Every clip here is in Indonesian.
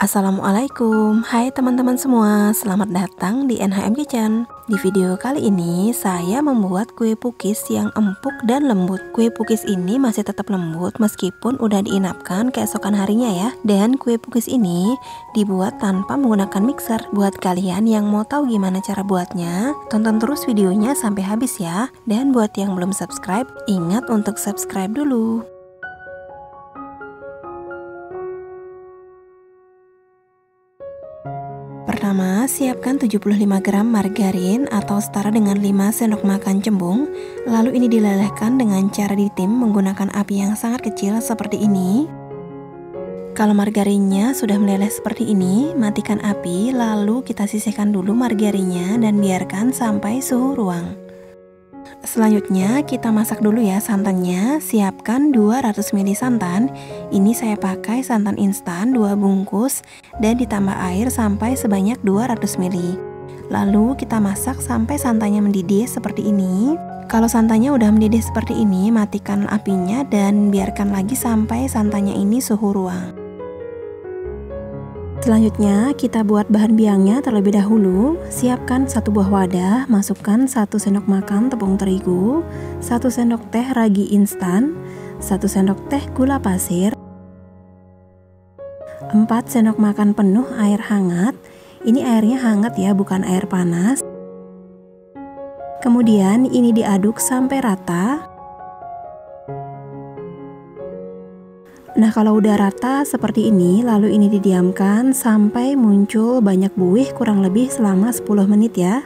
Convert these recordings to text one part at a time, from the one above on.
Assalamualaikum, hai teman-teman semua, selamat datang di NHM Kitchen. Di video kali ini saya membuat kue pukis yang empuk dan lembut. Kue pukis ini masih tetap lembut meskipun udah diinapkan keesokan harinya ya. Dan kue pukis ini dibuat tanpa menggunakan mixer. Buat kalian yang mau tahu gimana cara buatnya, tonton terus videonya sampai habis ya. Dan buat yang belum subscribe, ingat untuk subscribe dulu. Pertama, siapkan 75 gram margarin atau setara dengan 5 sendok makan cembung. Lalu ini dilelehkan dengan cara ditim menggunakan api yang sangat kecil seperti ini. Kalau margarinnya sudah meleleh seperti ini, matikan api, lalu kita sisihkan dulu margarinnya dan biarkan sampai suhu ruang. Selanjutnya kita masak dulu ya santannya. Siapkan 200 ml santan. Ini saya pakai santan instan 2 bungkus dan ditambah air sampai sebanyak 200 ml. Lalu kita masak sampai santannya mendidih seperti ini. Kalau santannya udah mendidih seperti ini, matikan apinya dan biarkan lagi sampai santannya ini suhu ruang. Selanjutnya kita buat bahan biangnya terlebih dahulu. Siapkan 1 buah wadah, masukkan 1 sendok makan tepung terigu, 1 sendok teh ragi instan, 1 sendok teh gula pasir, 4 sendok makan penuh air hangat. Ini airnya hangat ya, bukan air panas. Kemudian ini diaduk sampai rata. Nah, kalau udah rata seperti ini, lalu ini didiamkan sampai muncul banyak buih kurang lebih selama 10 menit ya.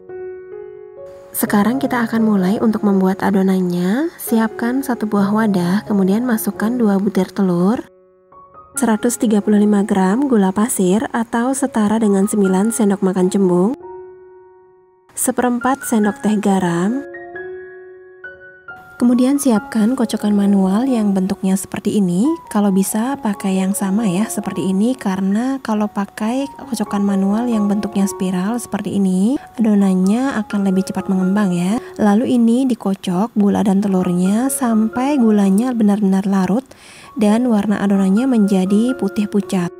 Sekarang kita akan mulai untuk membuat adonannya. Siapkan 1 buah wadah, kemudian masukkan 2 butir telur, 135 gram gula pasir atau setara dengan 9 sendok makan cembung, 1/4 sendok teh garam. Kemudian siapkan kocokan manual yang bentuknya seperti ini. Kalau bisa pakai yang sama ya seperti ini, karena kalau pakai kocokan manual yang bentuknya spiral seperti ini, adonannya akan lebih cepat mengembang ya. Lalu ini dikocok gula dan telurnya sampai gulanya benar-benar larut dan warna adonannya menjadi putih pucat.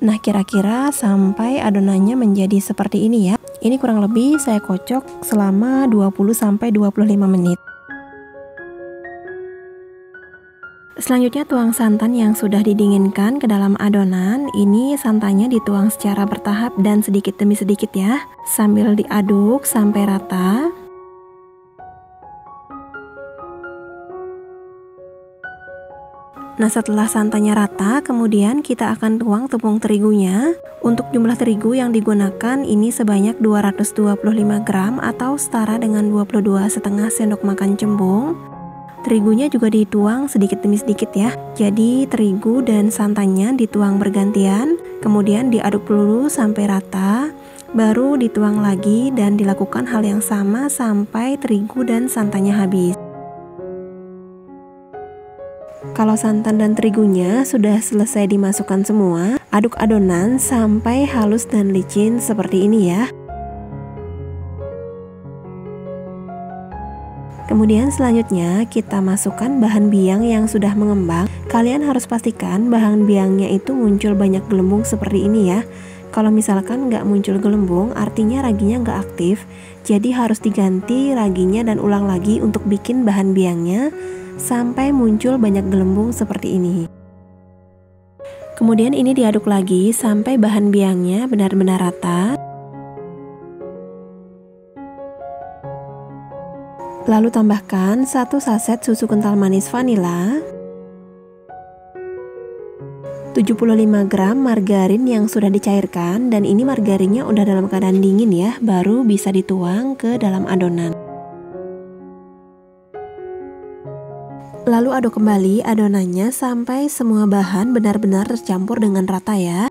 Nah, kira-kira sampai adonannya menjadi seperti ini ya. Ini kurang lebih saya kocok selama 20-25 menit. Selanjutnya tuang santan yang sudah didinginkan ke dalam adonan. Ini santannya dituang secara bertahap dan sedikit demi sedikit ya, sambil diaduk sampai rata. Nah, setelah santannya rata, kemudian kita akan tuang tepung terigunya. Untuk jumlah terigu yang digunakan ini sebanyak 225 gram atau setara dengan 22,5 sendok makan cembung. Terigunya juga dituang sedikit demi sedikit ya. Jadi terigu dan santannya dituang bergantian, kemudian diaduk dulu sampai rata, baru dituang lagi dan dilakukan hal yang sama sampai terigu dan santannya habis. Kalau santan dan terigunya sudah selesai dimasukkan semua, aduk adonan sampai halus dan licin seperti ini ya. Kemudian selanjutnya kita masukkan bahan biang yang sudah mengembang. Kalian harus pastikan bahan biangnya itu muncul banyak gelembung seperti ini ya. Kalau misalkan nggak muncul gelembung, artinya raginya nggak aktif. Jadi harus diganti raginya dan ulang lagi untuk bikin bahan biangnya sampai muncul banyak gelembung seperti ini. Kemudian ini diaduk lagi sampai bahan biangnya benar-benar rata. Lalu tambahkan 1 saset susu kental manis vanila, 75 gram margarin yang sudah dicairkan, dan ini margarinnya udah dalam keadaan dingin ya, baru bisa dituang ke dalam adonan. Lalu aduk kembali adonannya sampai semua bahan benar-benar tercampur dengan rata ya.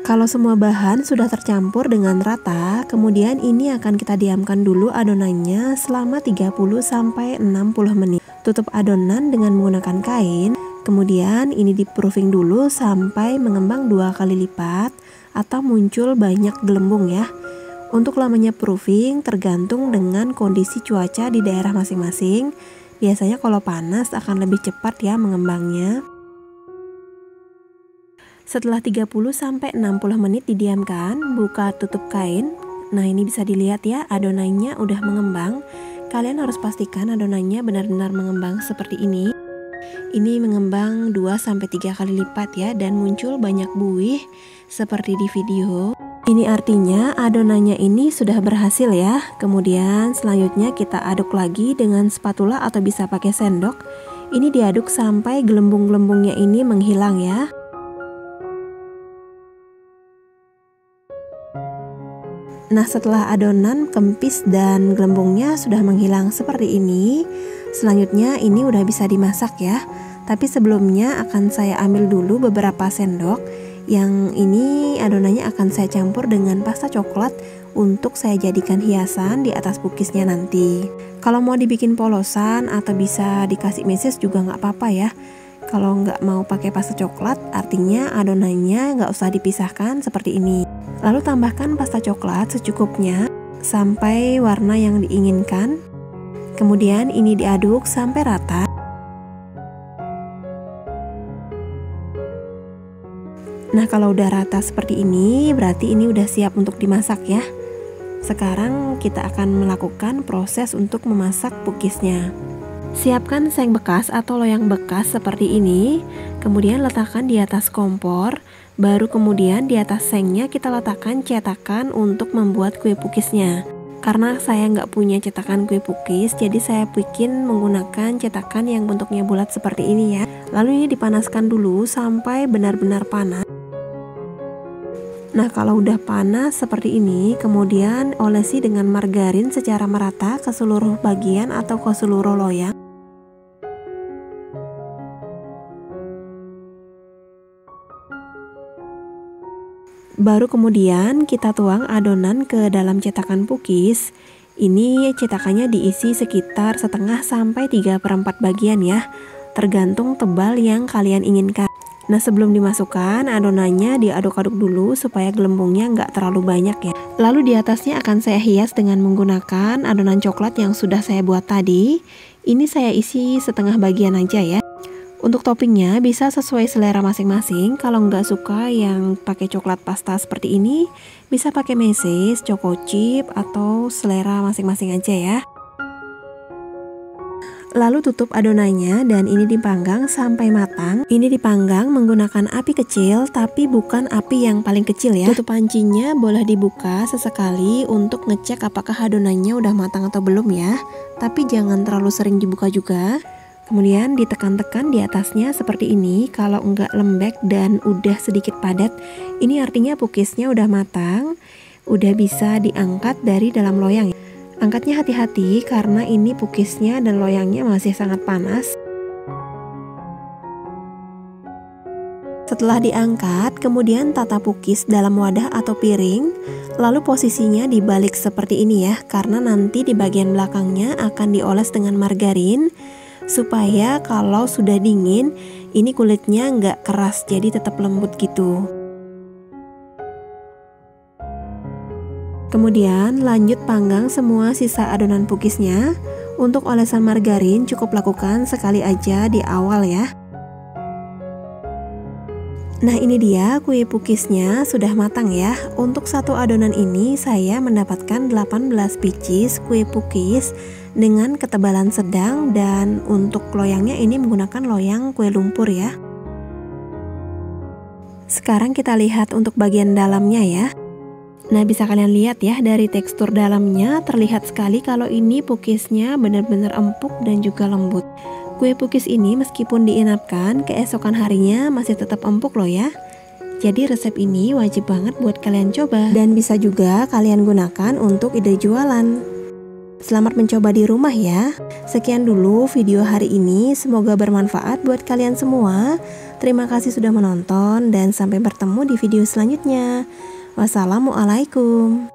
Kalau semua bahan sudah tercampur dengan rata, kemudian ini akan kita diamkan dulu adonannya selama 30-60 menit. Tutup adonan dengan menggunakan kain, kemudian ini di proofing dulu sampai mengembang 2 kali lipat atau muncul banyak gelembung ya. Untuk lamanya proofing tergantung dengan kondisi cuaca di daerah masing-masing. Biasanya kalau panas akan lebih cepat ya mengembangnya. Setelah 30-60 menit didiamkan, buka tutup kain. Nah, ini bisa dilihat ya, adonannya udah mengembang. Kalian harus pastikan adonannya benar-benar mengembang seperti ini. Ini mengembang 2-3 kali lipat ya, dan muncul banyak buih seperti di video. Ini artinya adonannya ini sudah berhasil ya. Kemudian selanjutnya kita aduk lagi dengan spatula atau bisa pakai sendok. Ini diaduk sampai gelembung-gelembungnya ini menghilang ya. Nah, setelah adonan kempis dan gelembungnya sudah menghilang seperti ini, selanjutnya ini udah bisa dimasak ya. Tapi sebelumnya akan saya ambil dulu beberapa sendok. Yang ini adonannya akan saya campur dengan pasta coklat untuk saya jadikan hiasan di atas cookiesnya nanti. Kalau mau dibikin polosan atau bisa dikasih meses juga nggak apa-apa ya. Kalau nggak mau pakai pasta coklat, artinya adonannya nggak usah dipisahkan seperti ini. Lalu tambahkan pasta coklat secukupnya sampai warna yang diinginkan. Kemudian ini diaduk sampai rata. Nah, kalau udah rata seperti ini, berarti ini udah siap untuk dimasak ya. Sekarang kita akan melakukan proses untuk memasak cookiesnya. Siapkan seng bekas atau loyang bekas seperti ini, kemudian letakkan di atas kompor. Baru kemudian di atas sengnya kita letakkan cetakan untuk membuat kue cookiesnya. Karena saya nggak punya cetakan kue cookies, jadi saya bikin menggunakan cetakan yang bentuknya bulat seperti ini ya. Lalu ini dipanaskan dulu sampai benar-benar panas. Nah, kalau udah panas seperti ini, kemudian olesi dengan margarin secara merata ke seluruh bagian atau ke seluruh loyang. Baru kemudian kita tuang adonan ke dalam cetakan cookies. Ini cetakannya diisi sekitar setengah sampai 3/4 bagian ya, tergantung tebal yang kalian inginkan. Nah, sebelum dimasukkan adonannya diaduk-aduk dulu supaya gelembungnya nggak terlalu banyak ya. Lalu di atasnya akan saya hias dengan menggunakan adonan coklat yang sudah saya buat tadi. Ini saya isi setengah bagian aja ya. Untuk toppingnya bisa sesuai selera masing-masing. Kalau nggak suka yang pakai coklat pasta seperti ini, bisa pakai meses, choco chip, atau selera masing-masing aja ya. Lalu tutup adonannya dan ini dipanggang sampai matang. Ini dipanggang menggunakan api kecil, tapi bukan api yang paling kecil ya. Tutup pancinya boleh dibuka sesekali untuk ngecek apakah adonannya udah matang atau belum ya. Tapi jangan terlalu sering dibuka juga. Kemudian ditekan-tekan di atasnya seperti ini. Kalau enggak lembek dan udah sedikit padat, ini artinya cookiesnya udah matang, udah bisa diangkat dari dalam loyang. Angkatnya hati-hati karena ini cookiesnya dan loyangnya masih sangat panas. Setelah diangkat, kemudian tata cookies dalam wadah atau piring. Lalu posisinya dibalik seperti ini ya, karena nanti di bagian belakangnya akan dioles dengan margarin. Supaya kalau sudah dingin, ini kulitnya nggak keras, jadi tetap lembut gitu. Kemudian lanjut panggang semua sisa adonan cookiesnya. Untuk olesan margarin cukup lakukan sekali aja di awal ya. Nah, ini dia kue cookiesnya sudah matang ya. Untuk satu adonan ini saya mendapatkan 18 pieces kue cookies dengan ketebalan sedang, dan untuk loyangnya ini menggunakan loyang kue lumpur ya. Sekarang kita lihat untuk bagian dalamnya ya. Nah, bisa kalian lihat ya, dari tekstur dalamnya terlihat sekali kalau ini cookiesnya benar-benar empuk dan juga lembut. Kue cookies ini meskipun diinapkan, keesokan harinya masih tetap empuk loh ya. Jadi resep ini wajib banget buat kalian coba, dan bisa juga kalian gunakan untuk ide jualan. Selamat mencoba di rumah ya. Sekian dulu video hari ini, semoga bermanfaat buat kalian semua. Terima kasih sudah menonton dan sampai bertemu di video selanjutnya. Wassalamualaikum.